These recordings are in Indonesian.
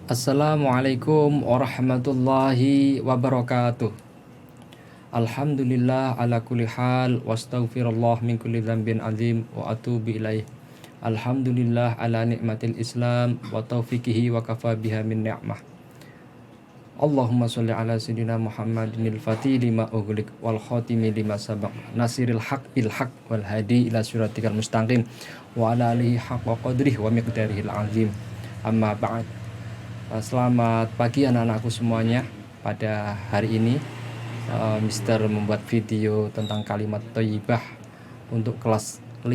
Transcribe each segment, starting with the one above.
Assalamualaikum warahmatullahi wabarakatuh. Alhamdulillah ala kulli hal wastaghfirullah min kulli dzambin azim wa atubu ilaih. Alhamdulillah ala nikmatil Islam wa taufiqihi wa kafa biha min ni'mah. Allahumma sholli ala sayyidina Muhammadinil fatih lima ughliq wal khatimi lima sabaq nasiril haq bil haq wal hadi ila siratikal mustaqim wa ala alihi haqqa qadrihi wa miqdarihil azim. Amma ba'd. Selamat pagi anak-anakku semuanya. Pada hari ini Mister membuat video tentang kalimat thayyibah untuk kelas 5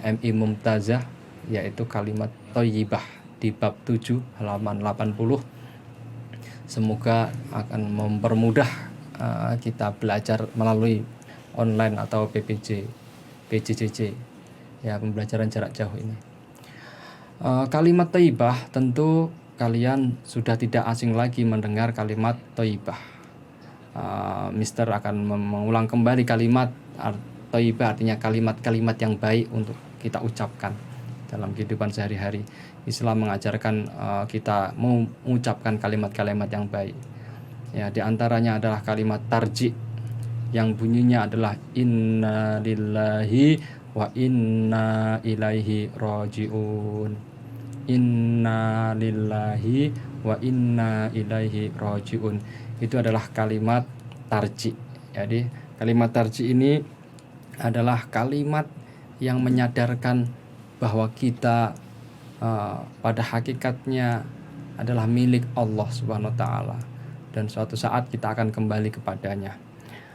MI Mumtazah, yaitu kalimat thayyibah di bab 7 halaman 80. Semoga akan mempermudah kita belajar melalui online atau PJJC, ya, pembelajaran jarak jauh ini. Kalimat thayyibah, tentu kalian sudah tidak asing lagi mendengar kalimat thayyibah. Mister akan mengulang kembali kalimat thayyibah, artinya kalimat-kalimat yang baik untuk kita ucapkan dalam kehidupan sehari-hari. Islam mengajarkan kita mengucapkan kalimat-kalimat yang baik. Ya, di antaranya adalah kalimat tarji yang bunyinya adalah inna lillahi wa inna ilaihi raji'un. Inna lillahi wa inna ilaihi raji'un. Itu adalah kalimat tarji. Jadi kalimat tarji ini adalah kalimat yang menyadarkan bahwa kita pada hakikatnya adalah milik Allah Subhanahu wa taala, dan suatu saat kita akan kembali kepadanya.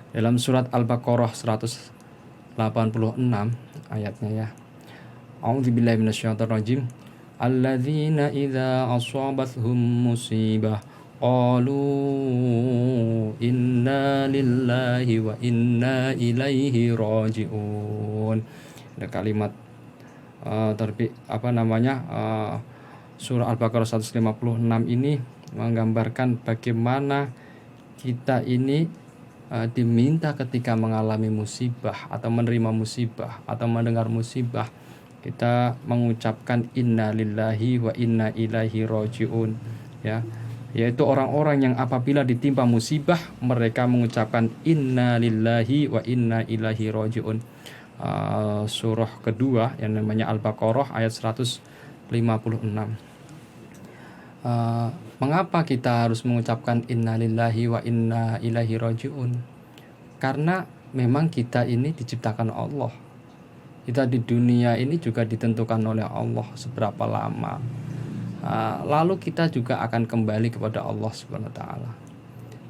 Dalam surat Al-Baqarah 186 ayatnya, ya. A'udzubillahi minasyaitonirrajim. Alladzina idza asabathum musibah qalu inna lillahi wa inna ilaihi raji'un. Ada kalimat surah Al-Baqarah 156 ini menggambarkan bagaimana kita ini diminta ketika mengalami musibah atau menerima musibah atau mendengar musibah, kita mengucapkan inna lillahi wa inna ilaihi raji'un, ya, yaitu orang-orang yang apabila ditimpa musibah mereka mengucapkan inna lillahi wa inna ilaihi raji'un. Surah kedua yang namanya Al-Baqarah ayat 156. Mengapa kita harus mengucapkan inna lillahi wa inna ilaihi raji'un? Karena memang kita ini diciptakan Allah. Kita di dunia ini juga ditentukan oleh Allah seberapa lama. Lalu kita juga akan kembali kepada Allah Subhanahu wa taala.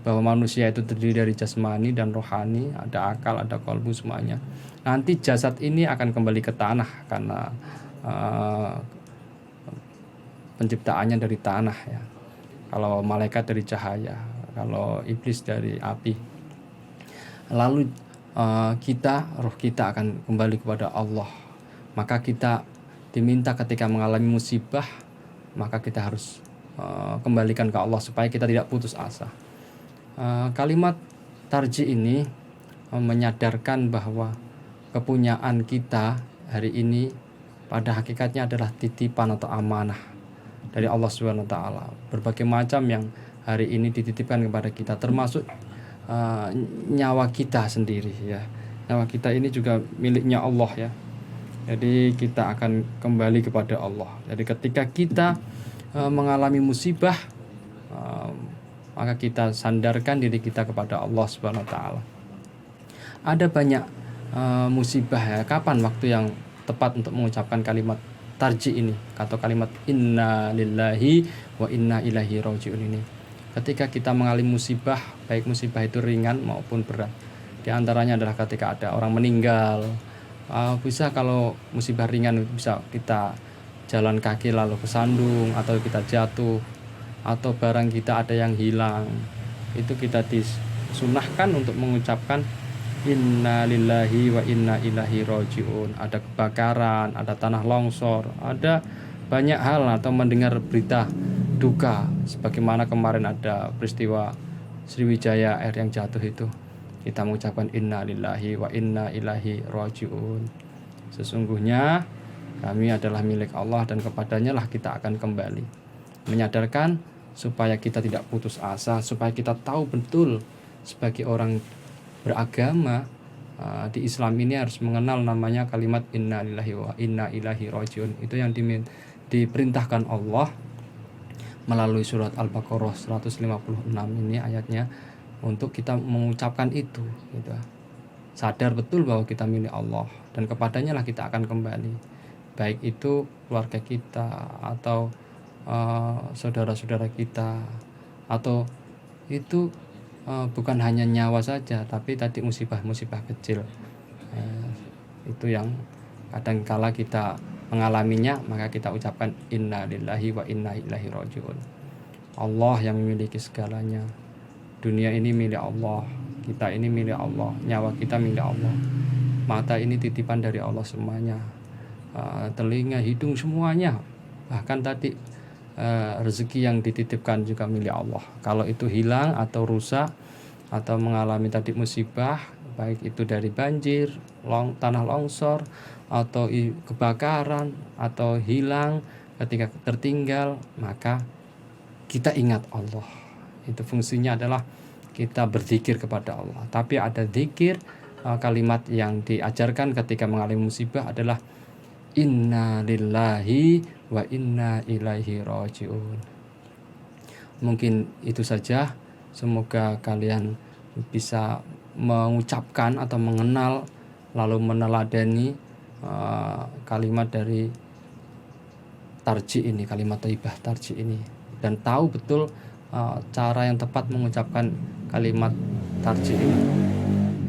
Bahwa manusia itu terdiri dari jasmani dan rohani, ada akal, ada qalbu, semuanya. Nanti jasad ini akan kembali ke tanah karena penciptaannya dari tanah, ya. Kalau malaikat dari cahaya, kalau iblis dari api. Lalu roh kita akan kembali kepada Allah. Maka kita diminta ketika mengalami musibah, maka kita harus kembalikan ke Allah supaya kita tidak putus asa. Kalimat tarji ini menyadarkan bahwa kepunyaan kita hari ini pada hakikatnya adalah titipan atau amanah dari Allah Subhanahu wa taala. Berbagai macam yang hari ini dititipkan kepada kita, termasuk nyawa kita sendiri, ya. Nyawa kita ini juga miliknya Allah, ya. Jadi kita akan kembali kepada Allah. Jadi ketika kita mengalami musibah, maka kita sandarkan diri kita kepada Allah Subhanahu wa taala. Ada banyak musibah, ya. Kapan waktu yang tepat untuk mengucapkan kalimat tarji ini atau kalimat inna lillahi wa inna ilaihi raji'un ini? Ketika kita mengalami musibah, baik musibah itu ringan maupun berat. Di antaranya adalah ketika ada orang meninggal. Bisa kalau musibah ringan bisa kita jalan kaki lalu kesandung, atau kita jatuh, atau barang kita ada yang hilang. Itu kita disunahkan untuk mengucapkan inna lillahi wa inna ilaihi raji'un. Ada kebakaran, ada tanah longsor, ada banyak hal, atau mendengar berita duka sebagaimana kemarin ada peristiwa Sriwijaya Air yang jatuh itu. Kita mengucapkan inna lillahi wa inna ilaihi raji'un. Sesungguhnya kami adalah milik Allah dan kepadanya lah kita akan kembali. menyadarkan supaya kita tidak putus asa, supaya kita tahu betul sebagai orang beragama di Islam ini harus mengenal namanya kalimat inna lillahi wa inna ilaihi rajiun. Itu yang diperintahkan Allah melalui surat Al-Baqarah 156 ini ayatnya, untuk kita mengucapkan itu gitu. Sadar betul bahwa kita milik Allah dan kepadanya lah kita akan kembali, baik itu keluarga kita atau saudara-saudara kita, atau itu bukan hanya nyawa saja, tapi tadi musibah-musibah kecil. Itu yang kadangkala kita mengalaminya, maka kita ucapkan inna lillahi wa inna ilaihi rajiun. Allah yang memiliki segalanya. Dunia ini milik Allah, kita ini milik Allah, nyawa kita milik Allah, mata ini titipan dari Allah semuanya, telinga, hidung, semuanya, bahkan tadi rezeki yang dititipkan juga milik Allah. Kalau itu hilang atau rusak atau mengalami tadi musibah, baik itu dari banjir, tanah longsor, atau kebakaran, atau hilang ketika tertinggal, maka kita ingat Allah. Itu fungsinya adalah kita berzikir kepada Allah. Tapi ada zikir, kalimat yang diajarkan ketika mengalami musibah adalah inna lillahi wa inna ilaihi rajiun. Mungkin itu saja. Semoga kalian bisa mengucapkan atau mengenal lalu meneladani kalimat dari tarji ini, kalimat thayyibah tarji ini, dan tahu betul cara yang tepat mengucapkan kalimat tarji ini,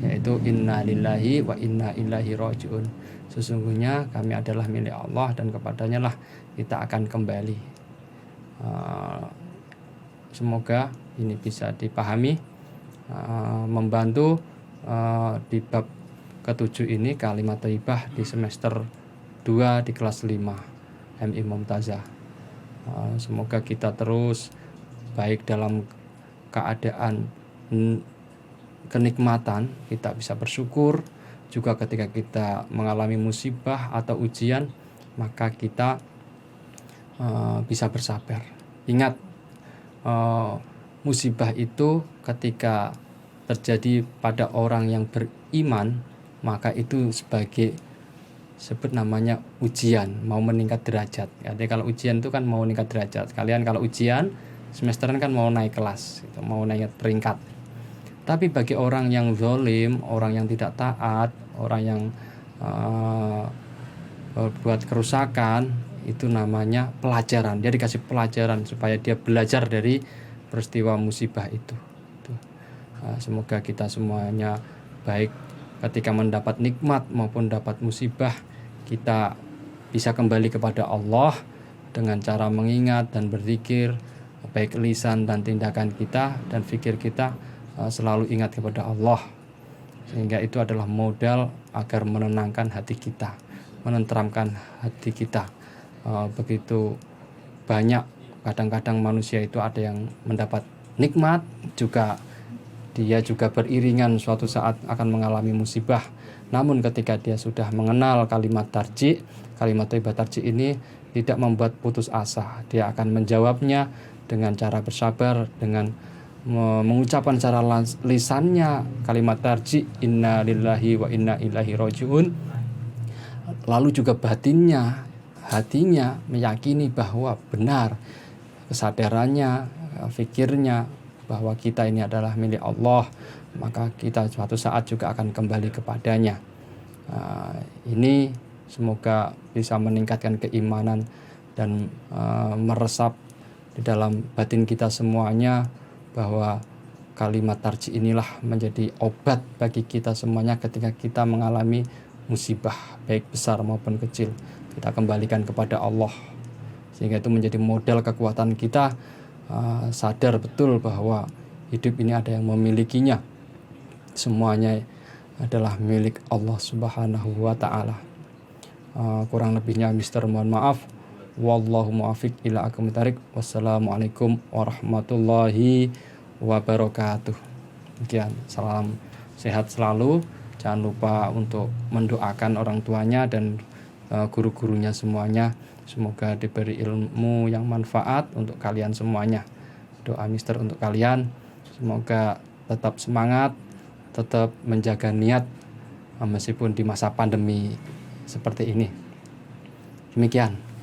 yaitu inna lillahi wa inna ilaihi rajiun. Sesungguhnya kami adalah milik Allah dan kepadanya lah kita akan kembali. Semoga ini bisa dipahami, membantu di bab ke-7 ini, kalimat thayyibah di semester 2 di kelas 5 MI Mumtazah. Semoga kita terus baik dalam keadaan kenikmatan, kita bisa bersyukur, juga ketika kita mengalami musibah atau ujian, maka kita bisa bersabar. Ingat, musibah itu ketika terjadi pada orang yang beriman, maka itu sebagai sebut namanya ujian, mau meningkat derajat. Jadi kalau ujian itu kan mau meningkat derajat. Kalian kalau ujian semesteran kan mau naik kelas, gitu, mau naik peringkat. Tapi bagi orang yang zalim, orang yang tidak taat, orang yang buat kerusakan, itu namanya pelajaran. Dia dikasih pelajaran supaya dia belajar dari peristiwa musibah itu. Semoga kita semuanya baik ketika mendapat nikmat maupun dapat musibah, kita bisa kembali kepada Allah dengan cara mengingat dan berzikir, baik lisan dan tindakan kita dan fikir kita selalu ingat kepada Allah, sehingga itu adalah modal agar menenangkan hati kita, menenteramkan hati kita. Begitu banyak, kadang-kadang manusia itu ada yang mendapat nikmat, juga dia juga beriringan suatu saat akan mengalami musibah. Namun ketika dia sudah mengenal kalimat tarji, kalimat thayyibah tarji ini tidak membuat putus asa. Dia akan menjawabnya dengan cara bersabar, dengan mengucapkan secara lisannya kalimat tarji inna lillahi wa inna ilaihi rajiun. Lalu juga batinnya, hatinya meyakini bahwa benar, kesadarannya, fikirnya bahwa kita ini adalah milik Allah, maka kita suatu saat juga akan kembali kepadanya. Ini semoga bisa meningkatkan keimanan dan meresap di dalam batin kita semuanya, bahwa kalimat tarji inilah menjadi obat bagi kita semuanya ketika kita mengalami musibah, baik besar maupun kecil. Kita kembalikan kepada Allah, sehingga itu menjadi modal kekuatan kita. Sadar betul bahwa hidup ini ada yang memilikinya, semuanya adalah milik Allah Subhanahu wa ta'ala. Kurang lebihnya Mister mohon maaf. Wallahu muwaffiq ila aqwamit thariq. Wassalamualaikum warahmatullahi wabarakatuh. Sekian, salam sehat selalu. Jangan lupa untuk mendoakan orang tuanya dan guru-gurunya semuanya Semoga diberi ilmu yang manfaat untuk kalian semuanya. Doa Mister untuk kalian, semoga tetap semangat, tetap menjaga niat meskipun di masa pandemi seperti ini. Demikian.